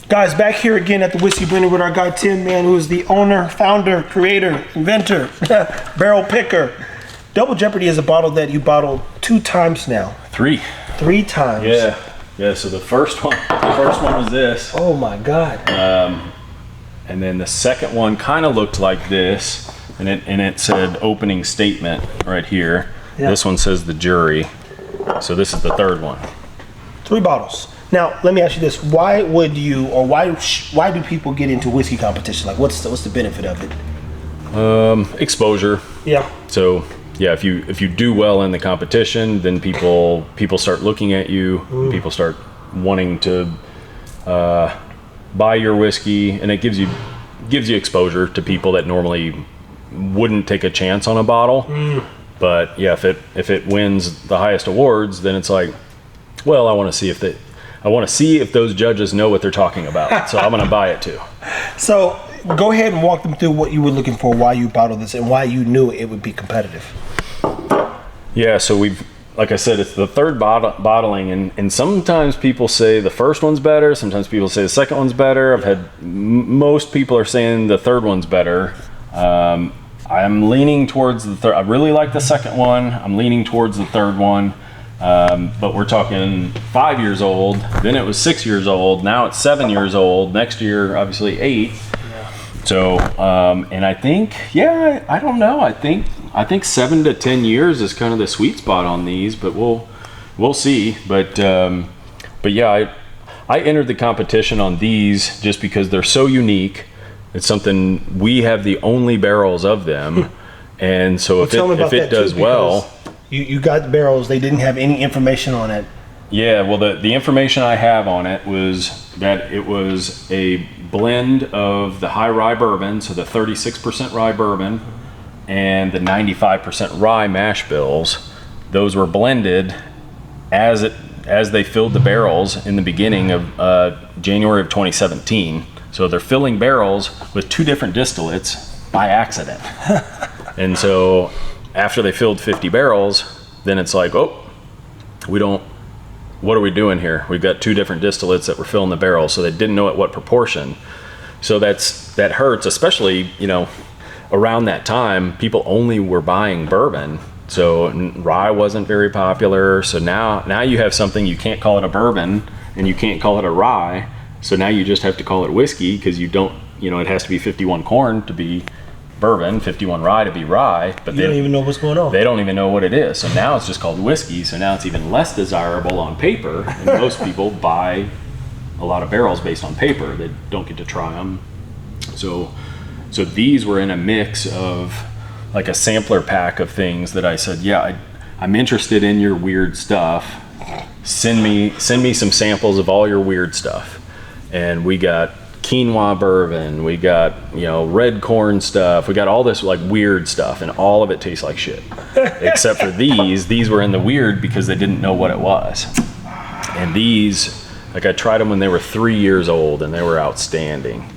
Guys, back here again at the Whiskey Blendery with our guy Tim, man, who is the owner, founder, creator, inventor, barrel picker. Double Jeopardy is a bottle that you bottled 2 times now. 3. 3 times. Yeah. So the first one was this. Oh my God. And then the second one kind of looked like this, and it said opening statement right here. Yeah. This one says the jury. So this is the third one. 3 bottles. Now, let me ask you this: why would you, or why do people get into whiskey competition? Like, what's the benefit of it? Exposure. Yeah. So yeah, if you do well in the competition, then people start looking at you. People start wanting to buy your whiskey, and it gives you exposure to people that normally wouldn't take a chance on a bottle. But yeah, if it wins the highest awards, then it's like, well, I want to see if those judges know what they're talking about. So I'm going to buy it too. So go ahead and walk them through what you were looking for, why you bottled this, and why you knew it would be competitive. Yeah, so like I said, it's the third bottling, and sometimes people say the first one's better, sometimes people say the second one's better. I've had most people are saying the third one's better. I'm leaning towards the third. I really like the second one. I'm leaning towards the third one. But we're talking 5 years old, then it was 6 years old, now it's 7 years old, next year obviously 8. Yeah. So and I think, I don't know, I think 7 to 10 years is kind of the sweet spot on these, but we'll see. But yeah, I entered the competition on these just because they're so unique. It's something, we have the only barrels of them, and so if it does well. You got the barrels, they didn't have any information on it. Yeah, well, the information I have on it was that it was a blend of the high rye bourbon, so the 36% rye bourbon, and the 95% rye mash bills. Those were blended as they filled the barrels in the beginning of January of 2017. So they're filling barrels with 2 different distillates by accident. And so after they filled 50 barrels, then it's like, what are we doing here? We've got 2 different distillates that were filling the barrels, so they didn't know at what proportion. So that hurts, especially, around that time, people only were buying bourbon. So rye wasn't very popular. So now you have something, you can't call it a bourbon and you can't call it a rye. So now you just have to call it whiskey, because you don't, it has to be 51 corn to be bourbon, 51 rye to be rye, but they don't even know what's going on. They don't even know what it is. So now it's just called whiskey. So now it's even less desirable on paper, and most people buy a lot of barrels based on paper. They don't get to try them. So these were in a mix of like a sampler pack of things that I said, I'm interested in your weird stuff. Send me some samples of all your weird stuff. And we got quinoa bourbon, we got red corn stuff, we got all this like weird stuff, and all of it tastes like shit except for these were in the weird because they didn't know what it was. And these, like, I tried them when they were 3 years old, and they were outstanding,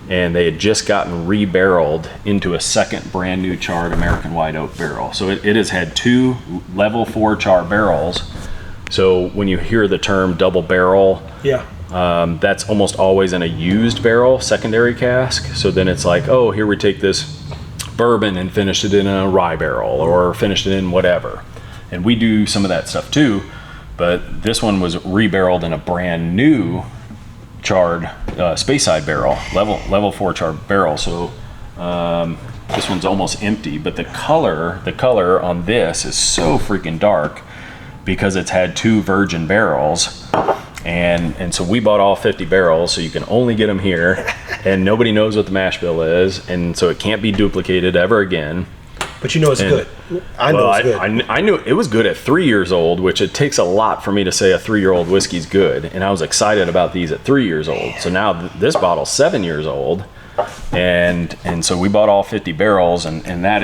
and they had just gotten re-barreled into a second brand new charred American white oak barrel. So it has had 2 level 4 char barrels. So when you hear the term double barrel, that's almost always in a used barrel, secondary cask. So then it's like, here we take this bourbon and finish it in a rye barrel, or finish it in whatever. And we do some of that stuff too, but this one was re-barreled in a brand new charred Speyside barrel, level 4 charred barrel. So this one's almost empty, but the color on this is so freaking dark because it's had 2 virgin barrels. And so we bought all 50 barrels, so you can only get them here, and nobody knows what the mash bill is, and so it can't be duplicated ever again. But it's good. I know it's good. I knew it was good at 3 years old, which it takes a lot for me to say a 3-year-old whiskey's good, and I was excited about these at 3 years old. So now this bottle's 7 years old, and so we bought all 50 barrels, and it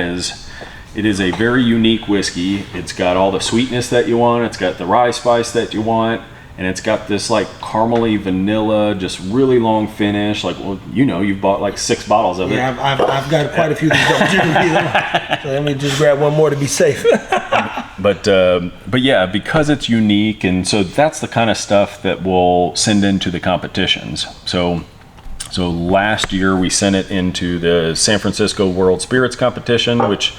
is a very unique whiskey. It's got all the sweetness that you want, it's got the rye spice that you want, and it's got this like caramely vanilla, just really long finish. Like, you've bought like 6 bottles of it. Yeah, I've got quite a few of these. So let me just grab one more to be safe. But yeah, because it's unique, and so that's the kind of stuff that we'll send into the competitions. So last year we sent it into the San Francisco World Spirits Competition, which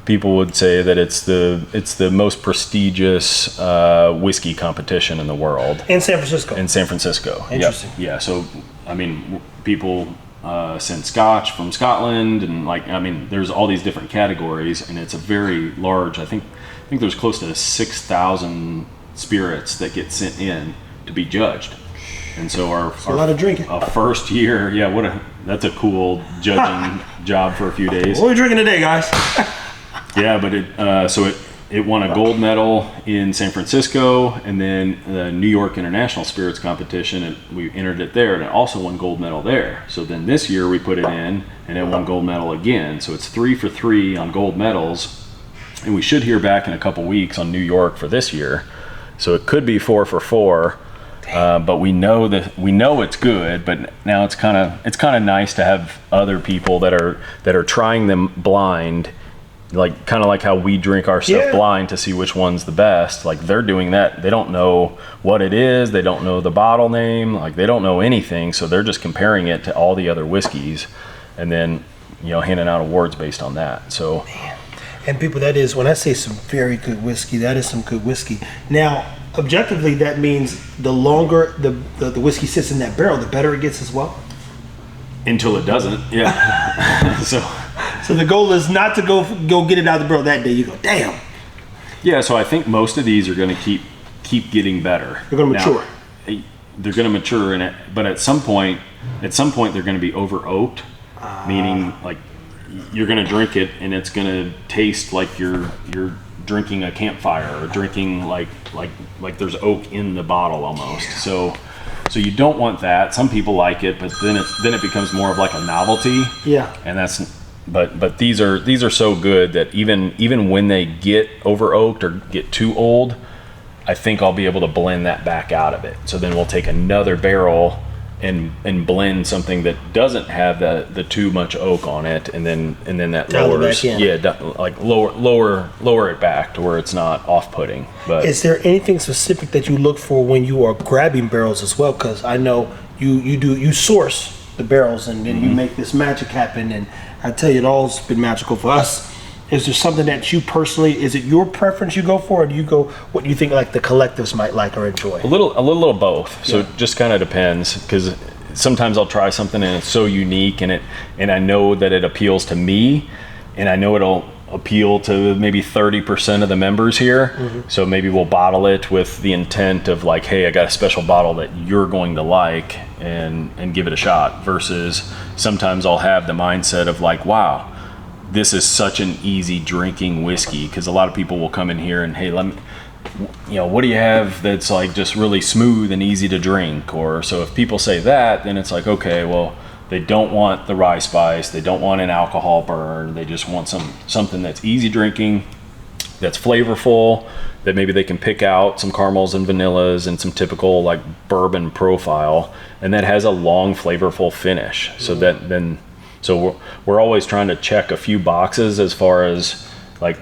people would say that it's the most prestigious whiskey competition in the world. In San Francisco. In San Francisco. Interesting. Yep. Yeah. So I mean, people send Scotch from Scotland, and there's all these different categories, and it's a very large. I think there's close to 6,000 spirits that get sent in to be judged. And so a lot of drinking. Our first year, that's a cool judging job for a few days. What are we drinking today, guys? Yeah, but it won a gold medal in San Francisco, and then the New York International Spirits Competition, and we entered it there, and it also won gold medal there. So then this year we put it in, and it won gold medal again. So it's 3 for 3 on gold medals, and we should hear back in a couple weeks on New York for this year. So it could be 4 for 4. But we know it's good. But now it's kind of nice to have other people that are trying them blind, like kind of like how we drink our stuff blind to see which one's the best. Like they're doing that. They don't know what it is. They don't know the bottle name. Like they don't know anything. So they're just comparing it to all the other whiskeys, and then handing out awards based on that. So. Man. And people, that is, when I say some very good whiskey, that is some good whiskey. Now, objectively, that means the longer the whiskey sits in that barrel, the better it gets as well? Until it doesn't, yeah. So the goal is not to go get it out of the barrel that day. You go, damn. Yeah, so I think most of these are going to keep getting better. They're going to mature. They're going to mature in it, but at some point they're going to be over oaked, meaning like you're going to drink it and it's going to taste like you're drinking a campfire, or drinking like there's oak in the bottle almost. So you don't want that. Some people like it, but then it becomes more of like a novelty. Yeah. And but these are so good that even when they get over oaked or get too old, I think I'll be able to blend that back out of it. So then we'll take another barrel and blend something that doesn't have the too much oak on it, and then that lowers, like lower it back to where it's not off-putting. But is there anything specific that you look for when you are grabbing barrels as well? Because I know you source the barrels, and then you make this magic happen, and I tell you, it all's been magical for us. Is there something that you personally, is it your preference you go for, or do you go what you think like the collectives might like or enjoy? A little of both. So it just kind of depends, because sometimes I'll try something and it's so unique, and I know that it appeals to me, and I know it'll appeal to maybe 30% of the members here. Mm-hmm. So maybe we'll bottle it with the intent of like, hey, I got a special bottle that you're going to like, and give it a shot. Versus sometimes I'll have the mindset of like, wow, this is such an easy drinking whiskey, because a lot of people will come in here and, hey, let me, what do you have that's like just really smooth and easy to drink? Or so if people say that, then it's like, okay, well, they don't want the rye spice, they don't want an alcohol burn, they just want something that's easy drinking, that's flavorful, that maybe they can pick out some caramels and vanillas and some typical like bourbon profile, and that has a long flavorful finish. So that then. So we're always trying to check a few boxes as far as like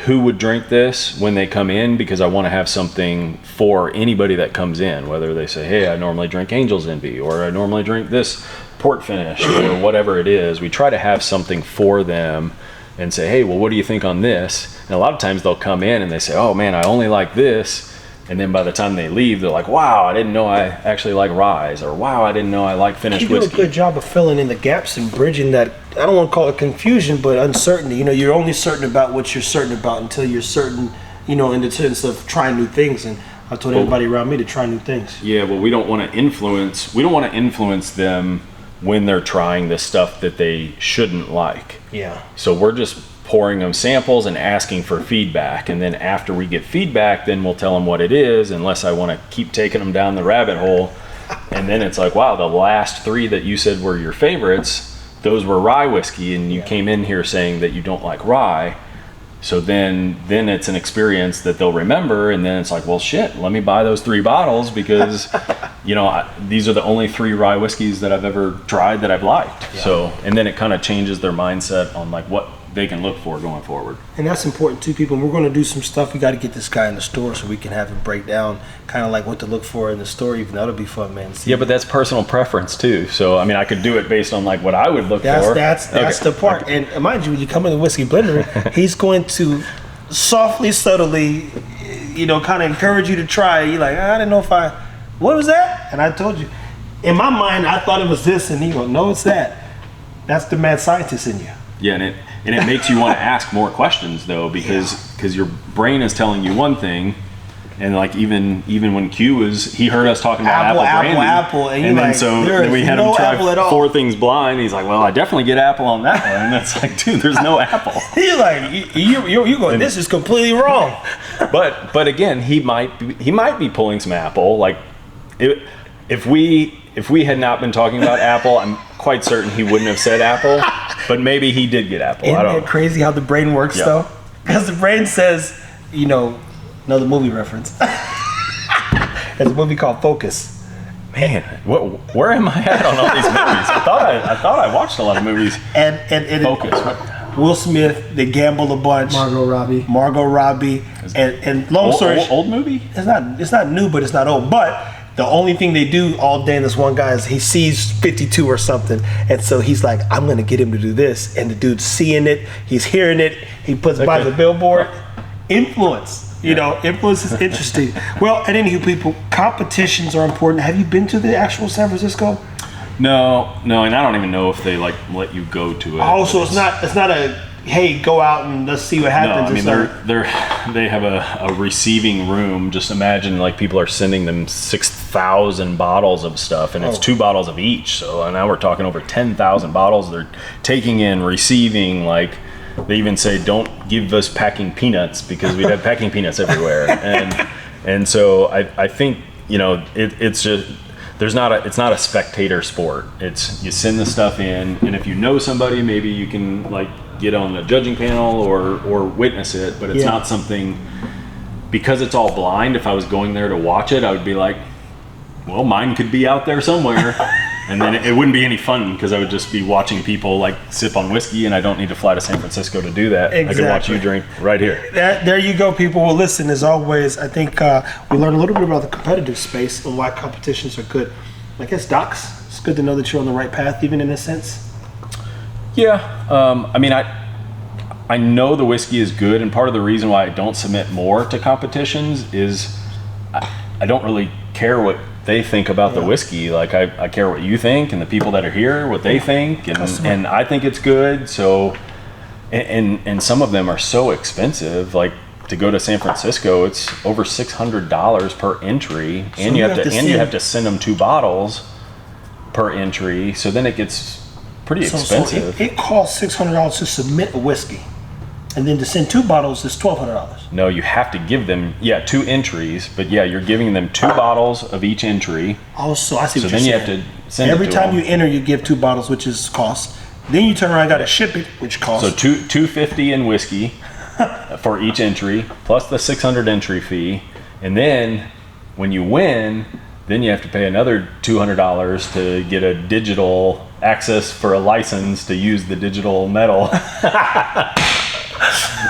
who would drink this when they come in, because I want to have something for anybody that comes in, whether they say, hey, I normally drink Angel's Envy, or I normally drink this port finish, or whatever it is. We try to have something for them and say, hey, well, what do you think on this? And a lot of times they'll come in and they say, oh man, I only like this. And then by the time they leave, they're like, wow, I didn't know I actually like rye, or wow, I didn't know I like finished whiskey. You do a good job of filling in the gaps and bridging that, I don't want to call it confusion, but uncertainty. You're only certain about what you're certain about until you're certain, in the sense of trying new things. And I've told everybody around me to try new things. Yeah, well, we don't want to influence them when they're trying the stuff that they shouldn't like. Yeah. So we're just pouring them samples and asking for feedback, and then after we get feedback, then we'll tell them what it is, unless I want to keep taking them down the rabbit hole. And then it's like, wow, the last 3 that you said were your favorites, those were rye whiskey, and you came in here saying that you don't like rye. So then it's an experience that they'll remember, and then it's like, well, shit, let me buy those 3 bottles, because these are the only 3 rye whiskeys that I've ever tried that I've liked. Yeah. So, and then it kind of changes their mindset on like what they can look for going forward. And that's important too, people. We're going to do some stuff. We got to get this guy in the store so we can have him break down kind of like what to look for in the store. Even that'll be fun, man. See, yeah, but that's personal preference too. So I mean, I could do it based on like what I would look for. That's the part. Okay. And mind you, when you come in the Whiskey Blendery, he's going to softly, subtly, kind of encourage you to try. You're like, I didn't know what was that? And I told you, in my mind, I thought it was this, and he goes, no, it's that. That's the mad scientist in you. Yeah, and it makes you want to ask more questions though, because your brain is telling you one thing, and like even when he heard us talking about apple brandy, and then so we had him try 4 things blind. He's like, well, I definitely get apple on that one, and it's like, dude, there's no apple. He's like, you going, this is completely wrong. But again, he might be pulling some apple. Like if we had not been talking about apple, I'm quite certain he wouldn't have said apple. But maybe he did get apple. Isn't it crazy how the brain works though? Because the brain says, another movie reference. There's a movie called Focus. Man, where am I at on all these movies? I thought I watched a lot of movies. And Focus. Will Smith, they gamble a bunch. Margot Robbie. And long story. Old movie? It's not new, but it's not old. But the only thing they do all day in this one guy is he sees 52 or something, and so he's like, I'm gonna get him to do this, and the dude's seeing it, he's hearing it, he puts by the billboard. Influence, influence is interesting. Well, and anywho, people, competitions are important. Have you been to the actual San Francisco? No, and I don't even know if they like let you go to it. Oh, so it's not a hey, go out and let's see what happens. No, I mean they have a receiving room. Just imagine like people are sending them 6,000 bottles of stuff, and it's 2 bottles of each. So now we're talking over 10,000 bottles. They're taking in, receiving. Like they even say, don't give us packing peanuts because we'd have packing peanuts everywhere. And so I think it's just. It's not a spectator sport. It's you send the stuff in, and if you know somebody, maybe you can like get on the judging panel or witness it, but it's not something, because it's all blind. If I was going there to watch it, I would be like, well, mine could be out there somewhere. And then it wouldn't be any fun because I would just be watching people like sip on whiskey, and I don't need to fly to San Francisco to do that. Exactly. I could watch you drink right here. There you go, people. Well, listen, as always, I think we learned a little bit about the competitive space and why competitions are good. I guess, Docs, it's good to know that you're on the right path, even in a sense. Yeah. I mean, I know the whiskey is good, and part of the reason why I don't submit more to competitions is I don't really care what they think about the whiskey. Like I care what you think, and the people that are here, what they think, and I think it's good. So, and some of them are so expensive. Like to go to San Francisco, it's over $600 per entry, so and you have to send them 2 bottles per entry. So then it gets pretty expensive. So it costs $600 to submit a whiskey, and then to send 2 bottles is $1,200. No, you have to give them 2 entries, but you're giving them 2 bottles of each entry. Oh, so I see. So what then you're you saying. have to send every it to time them. you enter, you give 2 bottles, which is cost. Then you turn around and got to ship it, which costs. So $250 in whiskey for each entry, plus the $600 entry fee, and then when you win, then you have to pay another $200 to get a digital access for a license to use the digital medal.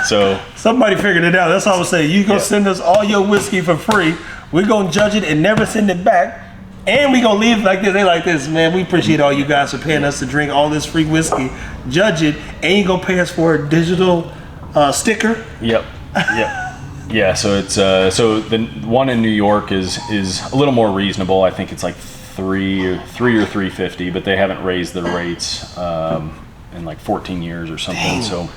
So somebody figured it out. That's all I'm saying. You gonna send us all your whiskey for free. We're gonna judge it and never send it back. And we gonna leave like this. They like this, man. We appreciate all you guys for paying us to drink all this free whiskey. Judge it, and you gonna pay us for a digital sticker. Yep. Yeah. So it's so the one in New York is a little more reasonable. I think it's like $3 or $350, but they haven't raised their rates in like 14 years or something. Dang. So.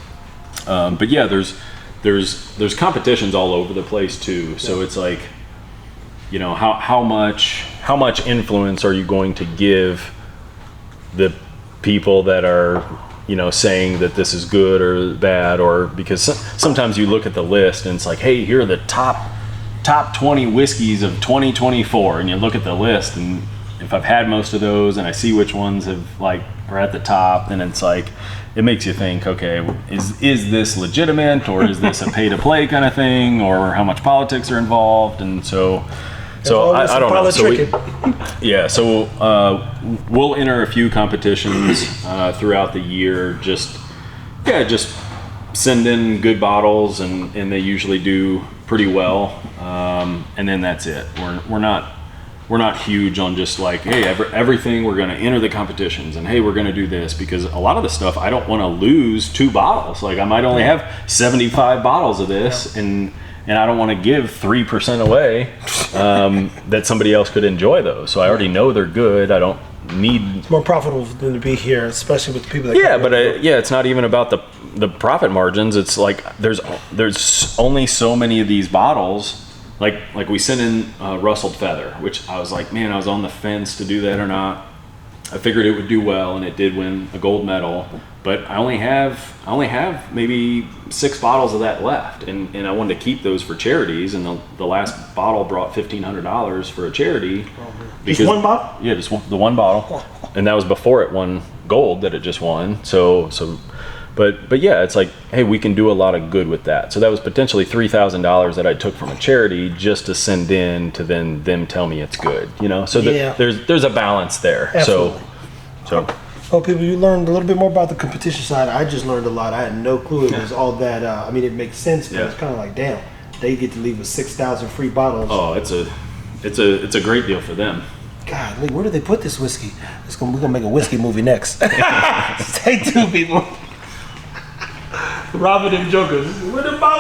But yeah, there's competitions all over the place too. So it's like, how much influence are you going to give the people that are, saying that this is good or bad, or because sometimes you look at the list and it's like, hey, here are the top 20 whiskeys of 2024, and you look at the list, and if I've had most of those and I see which ones are at the top, then it's like, it makes you think, okay, is this legitimate, or is this a pay to play kind of thing, or how much politics are involved? And so I don't know. So we'll enter a few competitions throughout the year, just send in good bottles, and they usually do pretty well. And then that's it. We're not huge on just like, hey, everything we're going to enter the competitions, and hey, we're going to do this, because a lot of the stuff I don't want to lose 2 bottles. Like I might only have 75 bottles of this, and I don't want to give 3% away that somebody else could enjoy those. So I already know they're good. I don't need. It's more profitable than to be here, especially with the people that. Yeah, but it's not even about the profit margins. It's like there's only so many of these bottles. Like we sent in rustled feather, which I was like, man, I was on the fence to do that or not. I figured it would do well, and it did win a gold medal. But I only have maybe 6 bottles of that left, and I wanted to keep those for charities. And the last bottle brought $1,500 for a charity. Just one bottle? Yeah, just the one bottle, and that was before it won gold that it just won. But yeah, it's like, hey, we can do a lot of good with that. So that was potentially $3,000 that I took from a charity just to send in to then them tell me it's good, you know. So there's a balance there. Absolutely. So. Well, people, you learned a little bit more about the competition side. I just learned a lot. I had no clue it was all that. I mean, it makes sense, but it's kind of like, damn, they get to leave with 6,000 free bottles. Oh, it's a great deal for them. God, Lee, where did they put this whiskey? We're gonna make a whiskey movie next. Stay tuned, people. Robbing them jokers. Where the bottle?